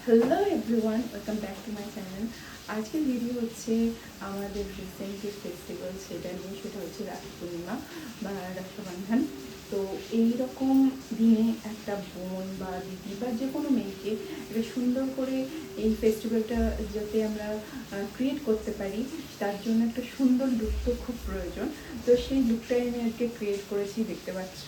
Hello everyone, welcome back to my channel. আজকের video হচ্ছে আমাদের রিসেন্ট যে ফেস্টিভ্যাল সেটা নিয়ে, সেটা হচ্ছে রাখি পূর্ণিমা বা রক্ষাবন্ধন। তো এই রকম দিনে একটা বোন বা দিদি বা যে কোনো মেয়েকে একটা সুন্দর করে এই ফেস্টিভ্যালটা যাতে আমরা ক্রিয়েট করতে পারি, তার জন্য একটা সুন্দর লুক তো খুব প্রয়োজন। তো সেই লুকটাই আমি আজকে ক্রিয়েট করেছি, দেখতে পাচ্ছ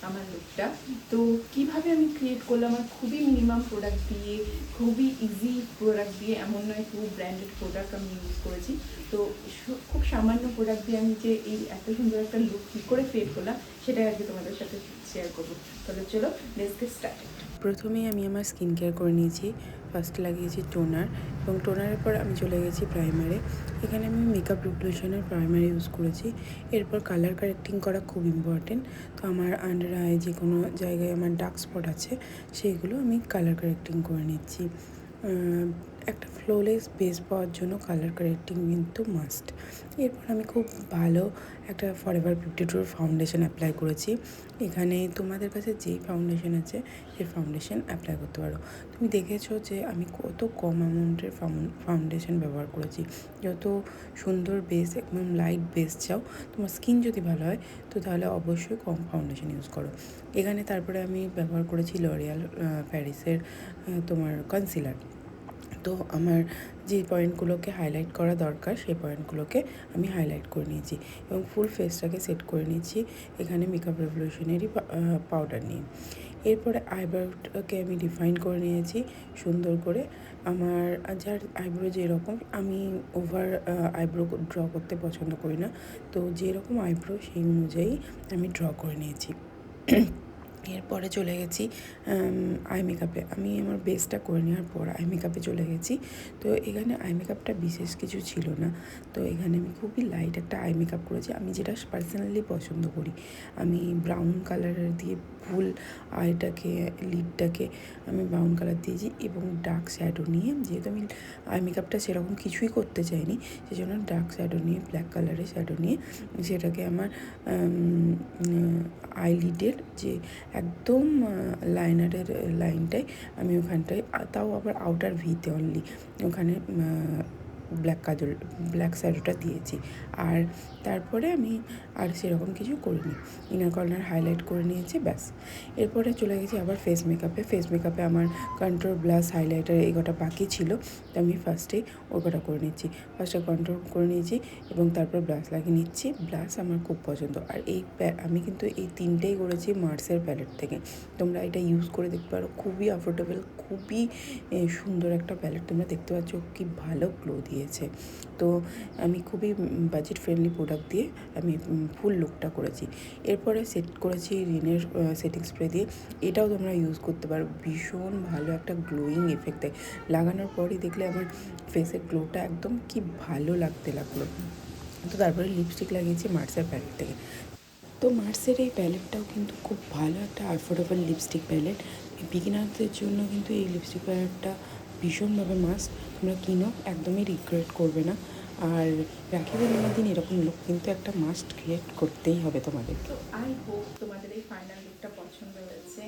আমার লুকটা। তো কিভাবে আমি ক্রিয়েট করলাম, আমার খুবই মিনিমাম প্রোডাক্ট দিয়ে, খুবই ইজি প্রোডাক্ট দিয়ে, এমন নয় খুব ব্র্যান্ডেড প্রোডাক্ট আমি ইউজ করেছি। তো খুব সামান্য প্রোডাক্ট দিয়ে আমি যে এই এত সুন্দর একটা লুক কী করে ক্রিয়েট করলাম সেটাই আজকে তোমাদের সাথে শেয়ার করবো। তাহলে চলো লেটস গেট স্টার্ট। প্রথমেই আমি আমার স্কিন কেয়ার করে নিয়েছি। ফার্স্টে লাগিয়েছি টোনার, এবং টোনারের পর আমি চলে গেছি প্রাইমারে। এখানে আমি মেকআপ রিভলিউশনের প্রাইমার ইউজ করেছি। এরপর কালার কারেক্টিং করা খুব ইম্পর্টেন্ট। তো আমার আন্ডার আই যে কোনো জায়গায় আমার ডার্ক স্পট আছে সেইগুলো আমি কালার কারেক্টিং করে নিচ্ছি। একটা ফ্লোলেস বেস পাওয়ার জন্য কালার কারেক্টিং কিন্তু মাস্ট। এরপর আমি খুব ভালো একটা ফরএভার 52 ফাউন্ডেশন অ্যাপ্লাই করেছি। এখানে তোমাদের কাছে যেই ফাউন্ডেশন আছে সেই ফাউন্ডেশন অ্যাপ্লাই করতে পারো। তুমি দেখেছো যে আমি কত কম অ্যামাউন্টের ফাউন্ডেশন ব্যবহার করেছি। যত সুন্দর বেস, একদম লাইট বেস চাও, তোমার স্কিন যদি ভালো হয় তো তাহলে অবশ্যই কম ফাউন্ডেশন ইউজ করো। এখানে তারপরে আমি ব্যবহার করেছি লরিয়াল প্যারিসের তোমার কনসিলার। তো আমার যে পয়েন্টগুলোকে হাইলাইট করা দরকার সেই পয়েন্টগুলোকে আমি হাইলাইট করে নিয়েছি এবং ফুল ফেসটাকে সেট করে নিয়েছি এখানে মেকআপ রেভলিউশনেরই পাউডার নিয়ে। এরপরে আইব্রোটাকে আমি ডিফাইন করে নিয়েছি সুন্দর করে। আমার যার আইব্রো যেরকম, আমি ওভার আইব্রো ড্র করতে পছন্দ করি না, তো যেরকম আইব্রো সেই অনুযায়ী আমি ড্র করে নিয়েছি। এরপরে চলে গেছি আই মেকআপে। আমি আমার বেসটা করে নেওয়ার পর আই মেকআপে চলে গেছি। তো এখানে আই মেকআপটা বিশেষ কিছু ছিল না। তো এখানে আমি খুবই লাইট একটা আই মেকআপ করেছি, আমি যেটা পার্সোনালি পছন্দ করি। আমি ব্রাউন কালারের দিয়ে ফুল আইটাকে, লিডটাকে আমি ব্রাউন কালার দিয়েছি এবং ডার্ক শ্যাডো নিয়ে, যেহেতু আমি আই মেকআপটা সেরকম কিছুই করতে চাইনি, সেই জন্য ডার্ক শ্যাডো নিয়ে, ব্ল্যাক কালারের শ্যাডো নিয়ে সেটাকে আমার আইলিডের যে একদম লাইনারের লাইনটায় আমি ওখানটায়, তাও আবার আউটার ভিতে অনলি, ওখানে ব্ল্যাক শ্যাডোটা দিয়েছি। আর তারপরে আমি আর সেরকম কিছু করিনি, ইনার কর্নার হাইলাইট করে নিয়েছি, ব্যাস। এরপরে চলে গেছি আবার ফেস মেকআপে আমার কন্ট্রোল, ব্লাশ, হাইলাইটার এই কটা বাকি ছিল, তো আমি ফার্স্টেই ওই কটা করে নিচ্ছি। ফার্স্টে কন্ট্রোল করে নিয়েছি এবং তারপর ব্লাশ লাগিয়ে নিচ্ছি। ব্লাশ আমার খুব পছন্দ, আর আমি কিন্তু এই তিনটেই করেছি মার্সের প্যালেট থেকে। তোমরা এটা ইউজ করে দেখতে পারো, খুবই অ্যাফোর্ডেবল, খুবই সুন্দর একটা প্যালেট। তোমরা দেখতে পাচ্ছ কি ভালো গ্লো দিয়েছে। তো আমি খুবই বাজেট ফ্রেন্ডলি প্রোডাক্ট দিয়ে আমি ফুল লুকটা করেছি। এরপরে সেট করেছি রিনের সেটিং স্প্রে দিয়ে। এটাও তোমরা ইউজ করতে পারো, ভীষণ ভালো একটা গ্লোয়িং এফেক্ট দেয়। লাগানোর পরই দেখলে আমার ফেসের গ্লোটা একদম কি ভালো লাগতে লাগলো। তো তারপরে লিপস্টিক লাগিয়েছি মার্সের প্যালেট থেকে। তো মার্সের এই প্যালেটটাও কিন্তু খুব ভালো একটা অ্যাফোর্ডেবল লিপস্টিক প্যালেট। বিগিনারদের জন্য কিন্তু এই লিপস্টিক প্যালেটটা ভীষণভাবে মাস্ট। তোমরা কিনো, একদমই রিগ্রেট করবে না। আর রাখি পূর্ণিমার দিন এরকম লুক কিন্তু একটা মাস্ট ক্রিয়েট করতেই হবে তোমাদের। তো আই হোপ তোমাদের এই ফাইনাল লুকটা পছন্দ হয়েছে।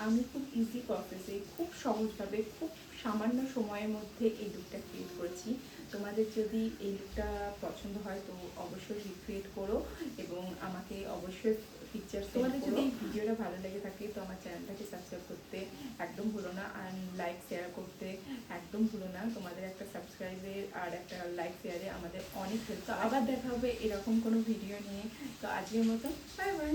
আমি খুব ইজি প্রসেসে, খুব সহজভাবে, খুব সামান্য সময়ের মধ্যে এই লুকটা ক্রিয়েট করেছি। তোমাদের যদি এই লুকটা পছন্দ হয় তো অবশ্যই রিক্রিয়েট করো এবং আমাকে অবশ্যই পিকচার। তোমাদের যদি এই ভিডিওটা ভালো লেগে থাকে তো আমার চ্যানেলটাকে সাবস্ক্রাইব করতে একদম ভুলো না, আর লাইক শেয়ার করতে একদম ভুলো না। তোমাদের একটা সাবস্ক্রাইবের আর একটা লাইক শেয়ারে আমাদের অনেক হেল্প। তো আবার দেখা হবে এরকম কোনো ভিডিও নিয়ে। তো আজকের মতো বাই বাই।